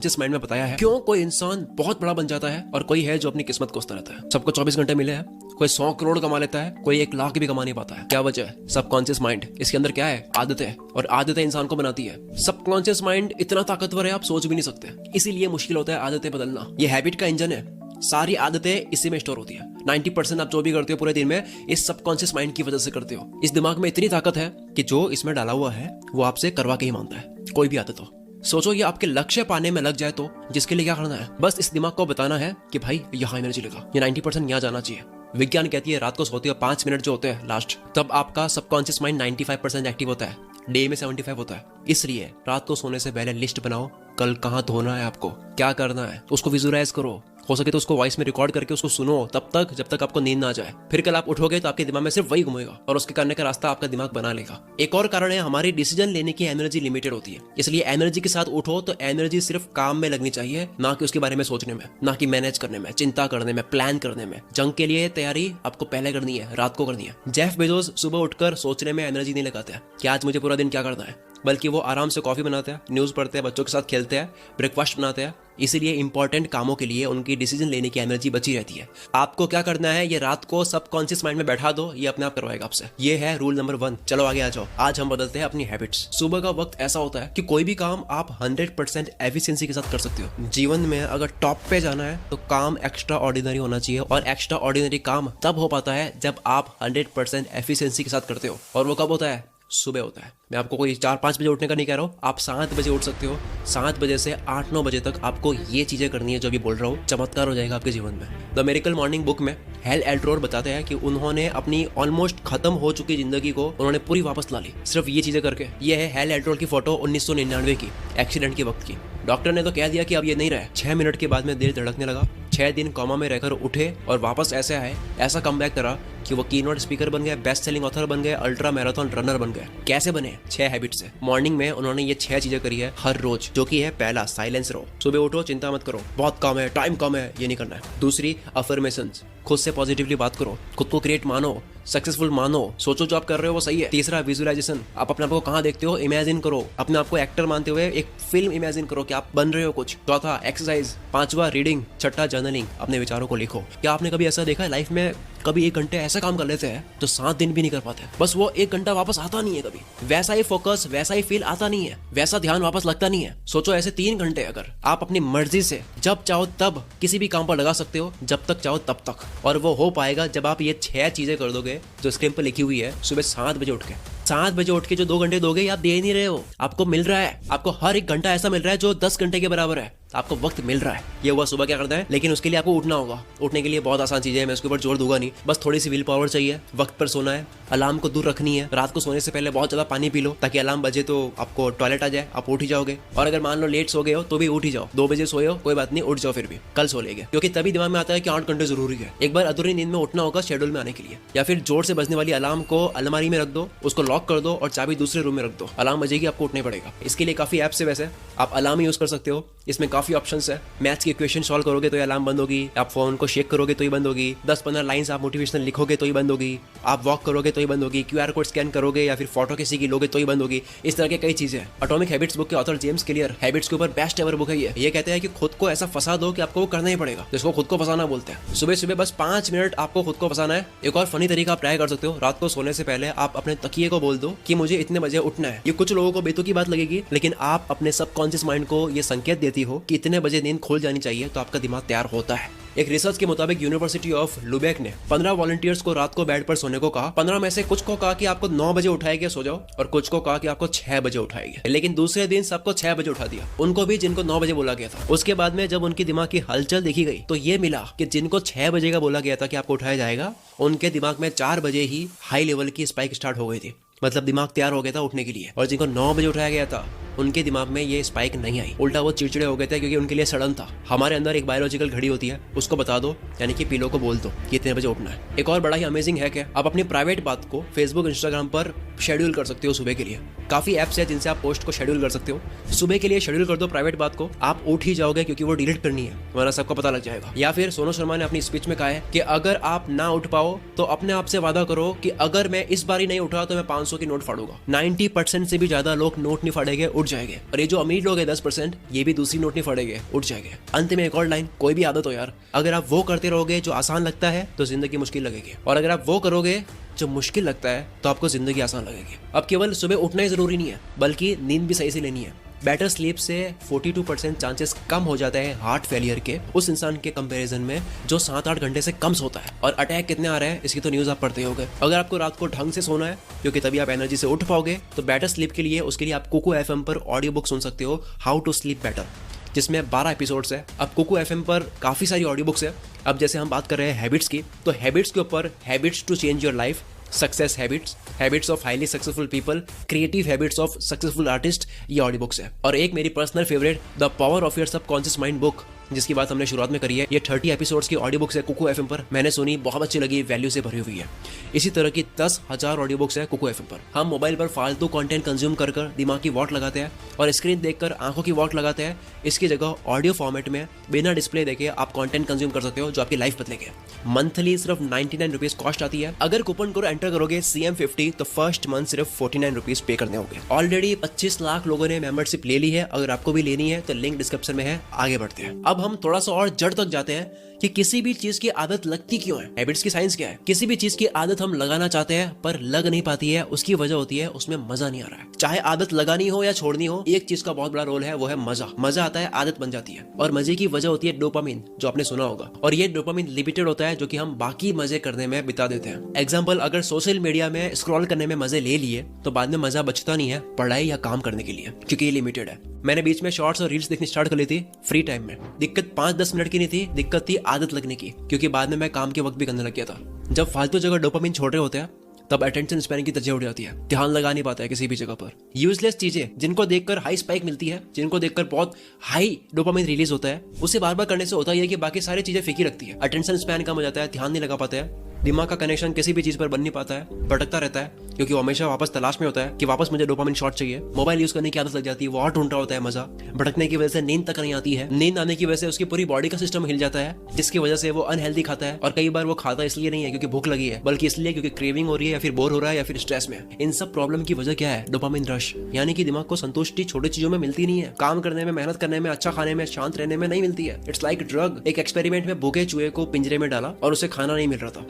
जिस माइंड में बताया है क्यों कोई इंसान बहुत बड़ा बन जाता है और कोई है जो अपनी किस्मत कोसता रहता है। सबको 24 घंटे मिले हैं, कोई 100 करोड़ कमा लेता है, कोई 1 लाख भी कमा नहीं पाता है। क्या वजह है? Subconscious mind. इसके अंदर क्या है? आदतें, और आदतें इंसान को बनाती है। सबकॉन्शियस माइंड इतना ताकतवर है आप सोच भी नहीं सकते, इसीलिए मुश्किल होता है आदतें बदलना। ये हैबिट का इंजन है, सारी आदतें इसी में स्टोर होती है। 90% आप जो भी करते हो पूरे दिन में इस सबकॉन्शियस माइंड की वजह से करते हो। इस दिमाग में इतनी ताकत है कि जो इसमें डाला हुआ है वो आपसे करवा के ही मानता है, कोई भी आदत हो। सोचो ये आपके लक्ष्य पाने में लग जाए तो जिसके लिए क्या करना है? बस इस दिमाग को बताना है कि भाई यहाँ एनर्जी लगा, ये 90% यहाँ जाना चाहिए। विज्ञान कहती है रात को सोते हो 5 मिनट जो होते हैं लास्ट, तब आपका सबकॉन्शियस माइंड 95% एक्टिव होता है, डे में 75 होता है। इसलिए रात को सोने से पहले लिस्ट बनाओ, कल कहाँ धोना है, आपको क्या करना है, उसको विजुअलाइज करो। हो सके तो उसको वॉइस में रिकॉर्ड करके उसको सुनो तब तक जब तक आपको नींद ना आ जाए। फिर कल आप उठोगे तो आपके दिमाग में सिर्फ वही घूमेगा और उसके करने का रास्ता आपका दिमाग बना लेगा। एक और कारण है हमारी डिसीजन लेने की एनर्जी लिमिटेड होती है, इसलिए एनर्जी के साथ उठो तो एनर्जी सिर्फ काम में लगनी चाहिए, ना कि उसके बारे में सोचने में, ना कि मैनेज करने में, चिंता करने में, प्लान करने में। जंग के लिए तैयारी आपको पहले करनी है, रात को करनी है। जेफ बेजोस सुबह उठकर सोचने में एनर्जी नहीं लगाते हैं कि आज मुझे पूरा दिन क्या करना है, बल्कि वो आराम से कॉफी बनाते हैं, न्यूज़ पढ़ते हैं, बच्चों के साथ खेलते हैं, ब्रेकफास्ट बनाते हैं। इसीलिए इंपॉर्टेंट कामों के लिए उनकी डिसीजन लेने की एनर्जी बची रहती है। आपको क्या करना है, ये रात को सबकॉन्शियस माइंड में बैठा दो, ये अपने आप करवाएगा आपसे। ये है रूल नंबर 1। चलो आगे आ जाओ। आज हम बदलते हैं अपनी हैबिट्स। सुबह का वक्त ऐसा होता है कि कोई भी काम आप 100% एफिशिएंसी के साथ कर सकते हो। जीवन में अगर टॉप पे जाना है तो काम एक्स्ट्रा ऑर्डिनरी होना चाहिए, और एक्स्ट्रा ऑर्डिनरी काम तब हो पाता है जब आप 100% एफिशिएंसी के साथ करते हो। और वो कब होता है? सुबह होता है। मैं आपको कोई 4-5 बजे उठने का नहीं कह रहा हूँ, आप 7 बजे उठ सकते हो। 7 बजे से 8-9 बजे तक आपको ये चीजें करनी है जो भी बोल रहा हूँ, चमत्कार हो जाएगा आपके जीवन में। द मिरेकल मॉर्निंग बुक में हेल एल्ट्रोर बताते हैं कि उन्होंने अपनी ऑलमोस्ट खत्म हो चुकी जिंदगी को उन्होंने पूरी वापस ला ली सिर्फ ये चीजें करके। ये है हेल एल्ट्रोर की फोटो 1999 की, एक्सीडेंट के वक्त की। डॉक्टर ने तो कह दिया कि अब ये नहीं रहा। 6 मिनट के बाद में दिल धड़कने लगा, 6 दिन कोमा में रहकर उठे और वापस ऐसे आए, ऐसा कमबैक करा कि वो कीनोट स्पीकर बन गए, बेस्ट सेलिंग ऑथर बन गए, अल्ट्रा मैराथन रनर बन गए। कैसे बने? 6 हैबिट से। मॉर्निंग में उन्होंने ये 6 चीजें करी है हर रोज, जो कि है पहला, साइलेंस रहो। सुबह उठो, चिंता मत करो, बहुत कम है, टाइम कम है, ये नहीं करना है। दूसरी, अफर्मेशंस, खुद से पॉजिटिवली बात करो, खुद को ग्रेट मानो, सक्सेसफुल मानो, सोचो जो आप कर रहे हो वो सही है। तीसरा, विजुअलाइजेशन, आप अपने आप को कहाँ देखते हो इमेजिन करो, अपने आप को एक्टर मानते हुए एक फिल्म इमेजिन करो कि आप बन रहे हो कुछ। चौथा, एक्सरसाइज। 5वां, रीडिंग। छठा, जर्नलिंग, अपने विचारों को लिखो। क्या आपने कभी ऐसा देखा है लाइफ में, कभी 1 घंटे ऐसा काम कर लेते हैं तो 7 दिन भी नहीं कर पाते, बस वो 1 घंटा वापस आता नहीं है कभी, वैसा ही फोकस, वैसा ही फील आता नहीं है, वैसा ध्यान वापस लगता नहीं है। सोचो ऐसे 3 घंटे अगर आप अपनी मर्जी से जब चाहो तब किसी भी काम पर लगा सकते हो, जब तक चाहो तब तक, और वो हो पाएगा जब आप ये 6 चीजें कर दोगे जो स्क्रीन पर लिखी हुई है। सुबह 7 बजे उठ के, 7 बजे उठ के जो 2 घंटे दोगे आप दे नहीं रहे हो, आपको मिल रहा है। आपको हर 1 घंटा ऐसा मिल रहा है जो 10 घंटे के बराबर है, आपको वक्त मिल रहा है। ये हुआ सुबह क्या करना है, लेकिन उसके लिए आपको उठना होगा। उठने के लिए बहुत आसान चीजें हैं, मैं उसके ऊपर जोर दूंगा नहीं, बस थोड़ी सी विल पावर चाहिए। वक्त पर सोना है, अलार्म को दूर रखनी है, रात को सोने से पहले बहुत ज्यादा पानी पी लो ताकि अलार्म बजे तो आपको टॉयलेट आ जाए, आप उठ ही जाओगे। और अगर मान लो लेट सो गए हो तो भी उठ ही जाओ, 2 बजे सोए हो कोई बात नहीं, उठ जाओ, फिर भी कल सो लेंगे, क्योंकि तभी दिमाग में आता है कि 8 घंटे जरूरी है। एक बार अधूरी नींद में उठना होगा शेड्यूल में आने के लिए। या फिर जोर से बजने वाली अलार्म को अलमारी में रख दो, उसको लॉक कर दो और चाबी दूसरे रूम में रख दो, अलार्म बजेगी, आपको उठना पड़ेगा। इसके लिए काफी ऐप्स है, वैसे आप अलार्म यूज कर सकते हो, इसमें काफी ऑप्शंस है। मैथ्स की इक्वेशन सॉल्व करोगे तो ये अलार्म बंद होगी, आप फोन को शेक करोगे तो ही बंद होगी, 10-15 लाइंस आप मोटिवेशनल लिखोगे तो ही बंद होगी, आप वॉक करोगे तो ही बंद होगी, QR कोड स्कैन करोगे या फिर फोटो किसी की लोगे तो ही बंद होगी। इस तरह के कई चीजें। एटॉमिक हैबिट्स बुक के ऑथर जेम्स क्लियर हैबिट्स के ऊपर बेस्ट एवर बुक है ये कहते हैं कि खुद को ऐसा फंसा दो कि आपको वो करना ही पड़ेगा, जिसको खुद को फंसाना बोलते हैं। सुबह सुबह बस 5 मिनट आपको खुद को फंसाना है। एक और फनी तरीका आप ट्राई कर सकते हो, रात को सोने से पहले आप अपने तकिए को बोल दो कि मुझे इतने बजे उठना है। ये कुछ लोगों को बेतुकी बात लगेगी, लेकिन आप अपने सबकॉन्शियस माइंड को ये संकेत देती हो कि इतने बजे नींद खुल जानी चाहिए, तो आपका दिमाग तैयार होता है। एक रिसर्च के मुताबिक यूनिवर्सिटी ऑफ लुबेक ने 15 वॉलंटियर्स को रात को बेड पर सोने को कहा। 15 में से कुछ को कहा कि आपको 9 बजे उठाएंगे सो जाओ, और कुछ को कहा कि आपको 6 बजे उठाएंगे, लेकिन दूसरे दिन सबको 6 बजे उठा दिया, उनको भी जिनको 9 बजे बोला गया था। उसके बाद में जब उनकी दिमाग की हलचल देखी गई तो ये मिला कि जिनको 6 बजे का बोला गया था कि आपको उठाया जाएगा, उनके दिमाग में 4 बजे ही हाई लेवल की स्पाइक स्टार्ट हो गई थी, मतलब दिमाग तैयार हो गया था उठने के लिए। और जिनको 9 बजे उठाया गया था उनके दिमाग में ये स्पाइक नहीं आई, उल्टा वो चिड़चिड़े हो गए थे क्योंकि उनके लिए सडन था। हमारे अंदर एक बायोलॉजिकल घड़ी होती है, उसको बता दो, यानी कि पिलो को बोल दो कि इतने बजे उठना है। एक और बड़ा ही अमेजिंग है कि आप अपनी प्राइवेट बात को फेसबुक इंस्टाग्राम पर शेड्यूल कर सकते हो सुबह के लिए। काफी एप्स है जिनसे आप पोस्ट को शेड्यूल कर सकते हो। सुबह के लिए शेड्यूल कर दो प्राइवेट बात को, आप उठ ही जाओगे क्योंकि वो डिलीट करनी है, वरना सबको पता लग जाएगा। या फिर सोनू शर्मा ने अपनी स्पीच में कहा है कि अगर आप ना उठ पाओ तो अपने आप से वादा करो कि अगर मैं इस बार ही नहीं उठा तो मैं 500 की नोट फाड़ूंगा। 90% से भी ज्यादा लोग नोट नहीं फाड़ेंगे, उठ जाएंगे। और ये जो अमीर लोग है 10%, ये भी दूसरी नोट नहीं फाड़ेंगे, उठ जाएंगे। अंत में एक और लाइन, कोई भी आदत हो यार, अगर आप वो करते रहोगे जो आसान लगता है तो जिंदगी मुश्किल लगेगी, और अगर आप वो करोगे जो मुश्किल लगता है तो आपको जिंदगी आसान लगेगी। अब केवल सुबह उठना ही जरूरी नहीं है, बल्कि नींद भी सही से लेनी है। बेटर स्लीप से 42% चांसेस कम हो जाते हैं हार्ट फेलियर के उस इंसान के कंपैरिजन में जो 7-8 घंटे से कम सोता है। और अटैक कितने आ रहे हैं इसकी तो न्यूज आप पढ़ते होंगे। अगर आपको रात को ढंग से सोना है क्योंकि तभी आप एनर्जी से उठ पाओगे, तो बेटर स्लीप के लिए उसके लिए आप कुकू एफएम पर ऑडियो बुक सुन सकते हो, हाउ टू स्लीप बेटर, जिसमें 12 एपिसोड्स है। अब कुकू एफएम पर काफी सारी ऑडियो बुक्स है। अब जैसे हम बात कर रहे हैं हैबिट्स की, तो हैबिट्स के ऊपर habits to change your life, success habits, habits of highly successful people, creative habits of successful artist, ये ऑडियो बुक्स है। और एक मेरी personal favourite, the power of your subconscious mind book, जिसकी बात हमने शुरुआत में करी है। ये 30 एपिसोड्स की ऑडियो बुक्स है कुकू एफएम पर, मैंने सुनी, बहुत अच्छी लगी, वैल्यू से भरी हुई है। इसी तरह की 10,000 ऑडियो बुक्स है कुकू एफएम पर। हम मोबाइल पर फालतू कंटेंट कंज्यूम कर दिमाग की वॉट लगाते हैं और स्क्रीन देखकर आंखों की वॉट लगाते हैं। इसकी जगह ऑडियो फॉर्मेट में बिना डिस्प्ले देखे आप कंटेंट कंज्यूम कर सकते हो जो आपकी लाइफ बदलेंगे। मंथली सिर्फ 99 रुपीज कॉस्ट आती है। अगर कूपन कोड एंटर करोगे CM50 तो फर्स्ट मंथ सिर्फ 49 रुपीज पे करने होंगे। ऑलरेडी 25 लाख लोगों ने मेंबरशिप ले ली है। अगर आपको भी लेनी है तो लिंक डिस्क्रिप्शन में है, आगे बढ़ते हैं। अब हम थोड़ा सा और जड़ तक जाते हैं कि किसी भी चीज की आदत लगती क्यों है। हैबिट्स की साइंस क्या है। किसी भी चीज की आदत हम लगाना चाहते हैं पर लग नहीं पाती है, उसकी वजह होती है उसमें मजा नहीं आ रहा है। चाहे आदत लगानी हो या छोड़नी हो, एक चीज का बहुत बड़ा रोल है, वो है मजा। मजा आता है, आदत बन जाती है, और मजे की वजह होती है डोपामिन, जो आपने सुना होगा। और ये डोपामिन लिमिटेड होता है, जो कि हम बाकी मजे करने में बिता देते हैं। एग्जाम्पल, अगर सोशल मीडिया में स्क्रॉल करने में मजे ले लिए तो बाद में मजा बचता नहीं है पढ़ाई या काम करने के लिए, क्योंकि ये लिमिटेड है। मैंने बीच में शॉर्ट्स और रील्स देखनी स्टार्ट कर ली थी फ्री टाइम में। दिक्कत 5-10 मिनट की नहीं थी, दिक्कत थी आदत लगने की, क्योंकि बाद में मैं काम के वक्त भी करने लग गया था। जब फालतू जगह डोपामिन छोड़ रहे होते हैं तब अटेंशन स्पैन की तरजीह उड़ जाती है, ध्यान लगा नहीं पाता है किसी भी जगह पर। यूजलेस चीजें जिनको देखकर हाई स्पाइक मिलती है, जिनको देखकर बहुत हाई डोपामिन रिलीज होता है, उसे बार बार करने से होता है कि बाकी सारी चीजें फीकी रखती है। अटेंशन स्पैन कम हो जाता है, ध्यान नहीं लगा पाते हैं, दिमाग का कनेक्शन किसी भी चीज पर बन नहीं पाता है, भटकता रहता है, क्योंकि वो हमेशा वापस तलाश में होता है कि वापस मुझे डोपामिन शॉट चाहिए। मोबाइल यूज करने की आदत लग जाती है, वो और ढूंढ रहा होता है मजा। भटकने की वजह से नींद तक नहीं आती है, नींद आने की वजह से उसकी पूरी बॉडी का सिस्टम हिल जाता है, जिसकी वजह से वो अनहेल्दी खाता है। और कई बार वो खाता इसलिए नहीं है क्योंकि भूख लगी है, बल्कि इसलिए क्योंकि क्रेविंग हो रही है, या फिर बोर हो रहा है, या फिर स्ट्रेस में। इन सब प्रॉब्लम की वजह क्या है? डोपामिन रश, यानी कि दिमाग को संतुष्टि छोटी चीजों में मिलती नहीं है। काम करने में, मेहनत करने में, अच्छा खाने में, शांत रहने में नहीं मिलती है। It's like drug. एक एक्सपेरिमेंट में भूखे चूहे को पिंजरे में डाला और उसे खाना नहीं मिल रहा था।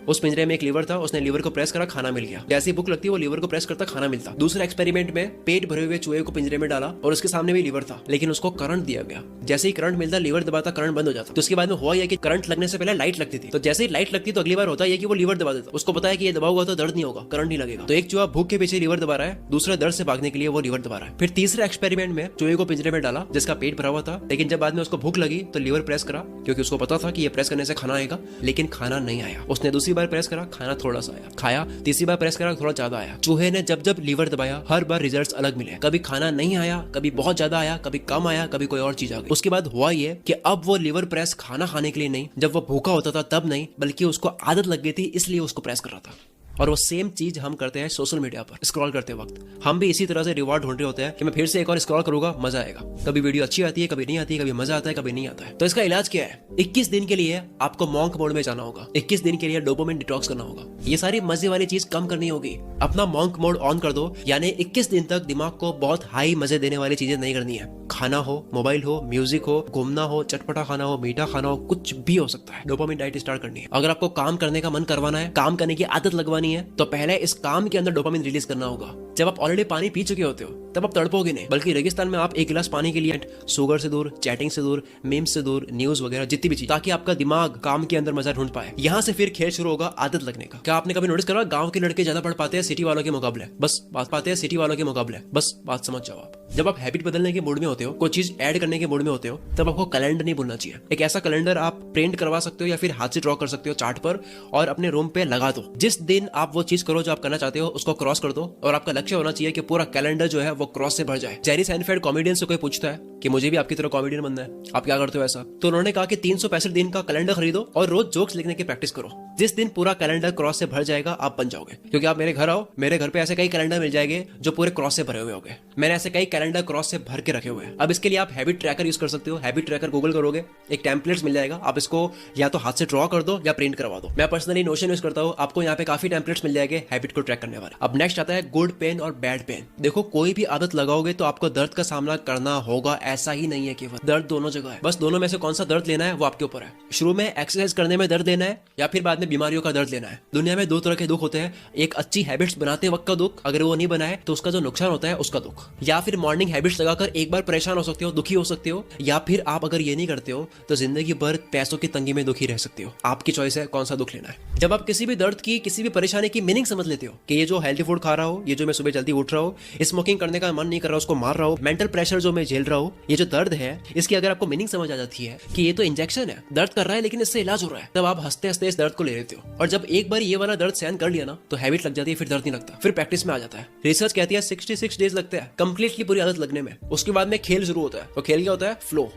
उस पिंजरे में एक लीवर था, उसने लीवर को प्रेस करा, खाना मिल गया। जैसे ही भूख लगती है वो लीवर को प्रेस करता, खाना मिलता। दूसरे एक्सपेरिमेंट में पेट भरे हुए चूहे को पिंजरे में डाला और उसके सामने भी लीवर था, लेकिन उसको करंट दिया गया। जैसे ही करंट मिलता, लीवर दबाता, करंट बंद हो जाता। तो उसके बाद में हुआ यह कि करंट लगने से पहले लाइट लगती थी, तो जैसे ही लाइट लगती तो अगली बार होता है कि वो लीवर दबा देता। उसको पता है कि ये दबा हुआ तो दर्द नहीं होगा, करंट नहीं लगेगा। तो एक चूहा भूख के पीछे लीवर दबा रहा है, दूसरा दर्द से भागने के लिए वो लीवर दबा रहा है। फिर तीसरे एक्सपेरिमेंट में चूहे को पिंजरे में डाला जिसका पेट भरा हुआ था, लेकिन जब बाद में उसको भूख लगी तो लीवर प्रेस करा, क्योंकि उसको पता था कि ये प्रेस करने से खाना आएगा, लेकिन खाना नहीं आया। उसने दूसरी बार प्रेस करा, खाना थोड़ा सा आया, खाया, तीसरी बार प्रेस करा, थोड़ा ज्यादा आया। चूहे ने जब जब लीवर दबाया हर बार रिजल्ट्स अलग मिले, कभी खाना नहीं आया, कभी बहुत ज्यादा आया, कभी कम आया, कभी कोई और चीज आ गई। उसके बाद हुआ ये कि अब वो लीवर प्रेस खाना खाने के लिए नहीं, जब वो भूखा होता था तब नहीं, बल्कि उसको आदत लग गई थी इसलिए उसको प्रेस कर रहा था। और वो सेम चीज हम करते हैं सोशल मीडिया पर स्क्रॉल करते वक्त। हम भी इसी तरह से रिवॉर्ड ढूंढ रहे होते हैं कि मैं फिर से एक और स्क्रॉल करूंगा, मजा आएगा। कभी वीडियो अच्छी आती है, कभी नहीं आती, कभी मजा आता है, कभी नहीं आता है। तो इसका इलाज क्या है? 21 दिन के लिए आपको मॉन्क मोड में जाना होगा। 21 दिन के लिए डोपामिन डिटॉक्स करना होगा। ये सारी मजे वाली चीज कम करनी होगी। अपना मॉन्क मोड ऑन कर दो, यानी 21 दिन तक दिमाग को बहुत हाई मजे देने वाली चीजें नहीं करनी है। खाना हो, मोबाइल हो, म्यूजिक हो, घूमना हो, चटपटा खाना हो, मीठा खाना हो, कुछ भी हो सकता है। डोपामिन डाइट स्टार्ट करनी है। अगर आपको काम करने का मन करवाना है, काम करने की आदत लगवानी है, तो पहले इस काम के अंदर डोपामिन रिलीज करना होगा। जब आप ऑलरेडी पानी पी चुके होते हो तब आप तड़पोगे नहीं, बल्कि रेगिस्तान में आप एक गिलास पानी के लिए शुगर से दूर, चैटिंग से दूर, मीम्स से दूर, न्यूज वगैरह जितनी भी चीज, ताकि आपका दिमाग काम के अंदर मजा ढूंढ पाए। यहाँ से फिर खेल शुरू होगा आदत लगने का। क्या आपने कभी नोटिस करा गांव के लड़के ज्यादा पढ़ पाते हैं सिटी वालों के मुकाबले? बस बात पाते हैं सिटी वालों के मुकाबले, बस बात समझ जाओ आप। जब आप हैबिट बदलने के मूड में होते हो, कोई चीज ऐड करने के मूड में होते हो, तब आपको कैलेंडर नहीं भूलना चाहिए। एक ऐसा कैलेंडर आप प्रिंट करवा सकते हो या फिर हाथ से ड्रॉ कर सकते हो चार्ट पर, और अपने रूम पे लगा दो। जिस दिन आप वो चीज करो जो आप करना चाहते हो, उसको क्रॉस कर दो, और आपका लक्ष्य होना चाहिए कि पूरा कैलेंडर जो है वो वो क्रॉस से भर जाए। जेरी साइनफेल्ड कॉमेडियन से कोई पूछता है कि मुझे भी आपकी तरह कॉमेडियन बनना है, आप क्या करते हो ऐसा, तो उन्होंने कहा कि 365 दिन का कैलेंडर खरीदो और रोज जोक्स लिखने की प्रैक्टिस करो। जिस दिन पूरा कैलेंडर क्रॉस से भर जाएगा आप बन जाओगे। क्योंकि आप मेरे घर आओ, मेरे घर पे ऐसे कई कैलेंडर मिल जाएंगे जो पूरे क्रॉस से भरे हुए होंगे। मैंने ऐसे कई कैलेंडर क्रॉस से भर के रखे हुए हैं। अब इसके लिए आप हैबिट ट्रैकर यूज कर सकते हो। हैबिट ट्रैकर गूगल करोगे, एक टेम्पलेट्स मिल जाएगा, आप इसको या तो हाथ से ड्रॉ कर दो या प्रिंट करवा दो। मैं पर्सनली नोशन यूज करता हूँ, आपको यहाँ पे काफी टेम्पलेट्स मिल जाएंगे हैबिट को ट्रैक करने वाले। अब नेक्स्ट आता है गुड पेन और बैड पेन। देखो कोई भी आदत लगाओगे तो आपको दर्द का सामना करना होगा, ऐसा ही नहीं है केवल दर्द दोनों जगह है। बस दोनों में से कौन सा दर्द लेना है वो आपके ऊपर है। शुरू में एक्सरसाइज करने में दर्द लेना है या फिर बाद में बीमारियों का दर्द लेना है। दुनिया में दो तरह के दुख होते हैं, एक अच्छी हैबिट्स बनाते वक्त का दुख, अगर वो नहीं बनाए तो उसका जो नुकसान होता है उसका दुख। या फिर मॉर्निंग हैबिट्स लगाकर एक बार परेशान हो सकते हो, दुखी हो सकते हो, या फिर आप अगर ये नहीं करते हो तो जिंदगी भर पैसों की तंगी में दुखी रह सकते हो। आपकी चॉइस है कौन सा दुख लेना है। जब आप किसी भी दर्द की, किसी भी परेशानी की मीनिंग समझ लेते हो कि ये जो हेल्थी फूड खा रहा हो, ये जो मैं सुबह जल्दी उठ रहा हूँ, स्मोकिंग करने का मन नहीं कर रहा उसको मार रहा हूँ, मेंटल प्रेशर जो मैं झेल रहा हूँ, ये जो दर्द है इसकी अगर आपको मीनिंग समझ आ जाती है कि ये तो इंजेक्शन है, दर्द कर रहा है लेकिन इससे इलाज हो रहा है, तब आप हंसते हंसते इस दर्द को ले लेते हो। और जब एक बार ये वाला दर्द सहन कर लिया ना तो हैबिट लग जाती है, फिर दर्द नहीं लगता, फिर प्रैक्टिस में आ जाता है। रिसर्च कहती है 66 डेज लगते हैं कंप्लीटली पूरी आदत लगने में। उसके बाद में खेल शुरू होता है, वो खेल क्या होता है, फ्लो।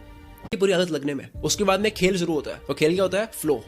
पूरी आदत लगने में उसके बाद में खेल शुरू होता है, वो खेल क्या होता है, फ्लो।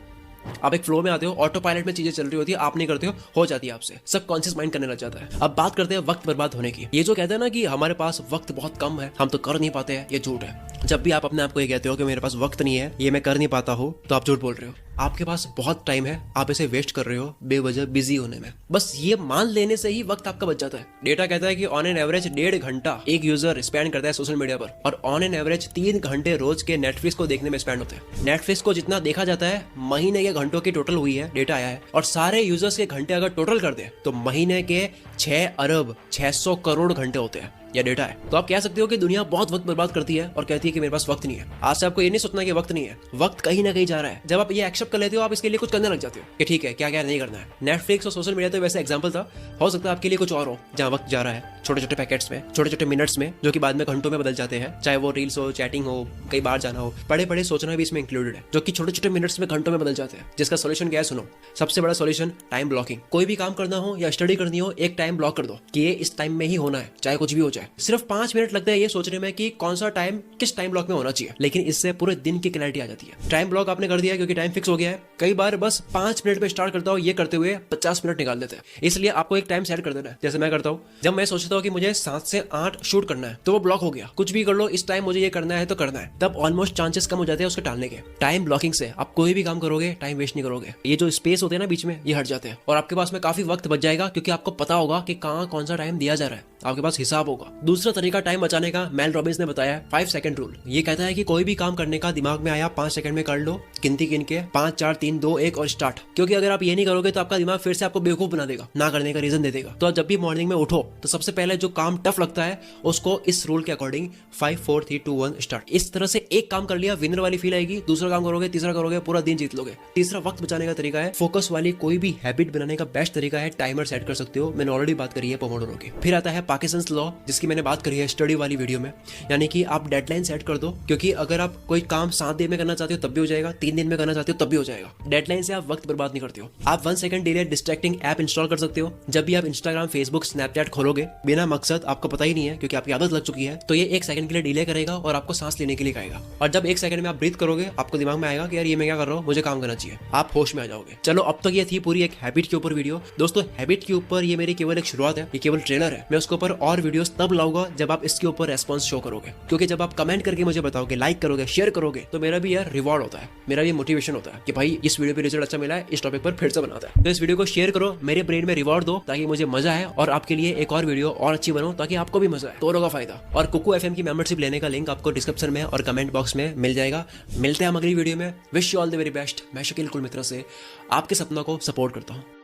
आप एक फ्लो में आते हो, ऑटो पायलट में चीजें चल रही होती है, आप नहीं करते हो जाती है आपसे, सबकॉन्शियस माइंड करने लग जाता है। अब बात करते हैं वक्त बर्बाद होने की। ये जो कहते हैं ना कि हमारे पास वक्त बहुत कम है, हम तो कर नहीं पाते हैं, ये झूठ है। जब भी आप अपने आप को ये कहते हो कि मेरे पास वक्त नहीं है, ये मैं कर नहीं पाता हूँ, तो आप झूठ बोल रहे हो। आपके पास बहुत टाइम है, आप इसे वेस्ट कर रहे हो बेवजह बिजी होने में। बस ये मान लेने से ही वक्त आपका बच जाता है। डेटा कहता है कि ऑन एन एवरेज 1.5 घंटा एक यूजर स्पेंड करता है सोशल मीडिया पर, और ऑन एन एवरेज 3 घंटे रोज के नेटफ्लिक्स को देखने में स्पेंड होते हैं। नेटफ्लिक्स को जितना देखा जाता है महीने के घंटों की टोटल हुई है, डेटा आया है, और सारे यूजर्स के घंटे अगर टोटल कर दे तो महीने के 6 अरब 600 करोड़ घंटे होते हैं, या डेटा है। तो आप कह सकते हो कि दुनिया बहुत वक्त बर्बाद करती है और कहती है कि मेरे पास वक्त नहीं है। आज से आपको ये नहीं सोचना कि वक्त नहीं है, वक्त कहीं ना कहीं जा रहा है। जब आप ये एक्सेप्ट कर लेते हो, आप इसके लिए कुछ करने लग जाते हो कि ठीक है क्या क्या नहीं करना है। नेटफ्लिक्स और सोशल मीडिया तो वैसे एग्जांपल था, हो सकता है आपके लिए कुछ और हो जहां वक्त जा रहा है छोटे छोटे पैकेट्स में, छोटे छोटे मिनट्स में, जो कि बाद में घंटों में बदल जाते हैं। चाहे वो रील्स हो, चैटिंग हो, कहीं बाहर जाना हो, बड़े बड़े सोचना भी इसमें इंक्लूडेड है, जो कि छोटे छोटे मिनट्स में घंटों में बदल जाते हैं। जिसका सोल्यूशन क्या है सुनो, सबसे बड़ा सोल्यूशन टाइम ब्लॉकिंग। कोई भी काम करना हो या स्टडी करनी हो, एक टाइम ब्लॉक कर दो कि ये इस टाइम में ही होना है, चाहे कुछ भी हो जाए। सिर्फ 5 मिनट लगता है ये सोचने में कि कौन सा टाइम किस टाइम ब्लॉक में होना चाहिए, लेकिन इससे पूरे दिन की क्लैरिटी आ जाती है। टाइम ब्लॉक आपने कर दिया क्योंकि टाइम फिक्स हो गया है। कई बार बस 5 मिनट में स्टार्ट करता हूँ, ये करते हुए 50 मिनट निकाल देते हैं। इसलिए आपको एक टाइम सेट कर देना है। जैसे मैं करता हूँ, जब मैं सोचता हूँ कि मुझे 7 से 8 शूट करना है तो वो ब्लॉक हो गया। कुछ भी कर लो, इस टाइम मुझे ये करना है तो करना है, तब ऑलमोस्ट चांसेस कम हो जाते हैं उसको टालने के। टाइम ब्लॉकिंग से आप कोई भी काम करोगे टाइम वेस्ट नहीं करोगे। ये जो स्पेस होते हैं ना बीच में, ये हट जाते हैं और आपके पास में काफी वक्त बच जाएगा, क्योंकि आपको पता होगा कि कहाँ कौन सा टाइम दिया जा रहा है, आपके पास हिसाब होगा। दूसरा तरीका टाइम बचाने का मेल रॉबिन्स ने बताया 5 सेकंड रूल। ये कहता है कि कोई भी काम करने का दिमाग में आया 5 सेकंड में कर लो, गिनती गिन के 5 4 3 2 1 और स्टार्ट। क्योंकि अगर आप ये नहीं करोगे तो आपका दिमाग फिर से आपको बेवकूफ बना देगा, ना करने का रीजन दे देगा। तो जब भी मॉर्निंग में उठो तो सबसे पहले जो काम टफ लगता है उसको इस रूल के अकॉर्डिंग 5 4 3 2 1 स्टार्ट। इस तरह से एक काम कर लिया, विनर वाली फील आएगी। दूसरा काम करोगे, तीसरा करोगे, पूरा दिन जीत लोगे। तीसरा वक्त बचाने का तरीका है, फोकस वाली कोई भी हैबिट बनाने का बेस्ट तरीका है टाइमर सेट कर सकते हो। मैंने ऑलरेडी बात करी है पोमोडोरो की। फिर आता है पार्किंसंस लॉ, जिसकी मैंने बात करी है स्टडी वाली वीडियो में, यानी कि आप डेडलाइन सेट कर दो। क्योंकि अगर आप कोई काम 7 दिन में करना चाहते हो तब भी हो जाएगा, 3 दिन में करना चाहते हो तब भी हो जाएगा। डेडलाइन से आप वक्त बर्बाद नहीं करते हो। आप 1 second delay distracting app install कर सकते हो। जब भी आप इंस्टाग्राम, फेसबुक, स्नैपचैट खोलोगे बिना मकसद, आपको पता ही नहीं है क्योंकि आपकी आदत लग चुकी है, तो ये 1 सेकंड के लिए डिले करेगा और आपको सांस लेने के लिए कहेगा। और जब 1 सेकंड में आप ब्रीथ करोगे, आपको दिमाग में आएगा कि यार ये मैं क्या कर रहा हूँ, मुझे काम करना चाहिए। आप होश में आ जाओगे। चलो अब तक ये थी पूरी एक हैबिट के ऊपर वीडियो। दोस्तों हैबिट के ऊपर ये मेरी केवल एक शुरुआत है, ये केवल ट्रेलर है। मैं उसके ऊपर और वीडियोस तब लाऊंगा जब आप इसके ऊपर रेस्पॉन्स शो करोगे। क्योंकि जब आप कमेंट करके मुझे बताओगे, लाइक करोगे, शेयर करोगे, तो मेरा भी यार रिवॉर्ड होता है, मेरा भी मोटिवेशन होता है कि भाई इस वीडियो पे रिजल्ट अच्छा मिला है, इस टॉपिक पर फिर से बनाता है। तो इस वीडियो को शेयर करो, मेरे ब्रेन में रिवॉर्ड दो ताकि मुझे मजा आए और आपके लिए एक और वीडियो और अच्छी बनाऊं ताकि आपको भी मजा आए, दोनों का फायदा। और कुकू एफएम की मेंबरशिप लेने का लिंक आपको डिस्क्रिप्शन में और कमेंट बॉक्स में मिल जाएगा। मिलते हैं हम अगली वीडियो में। Wish you all the very best. मैं शकील कुल मित्रा से आपके सपनों को सपोर्ट करता हूँ।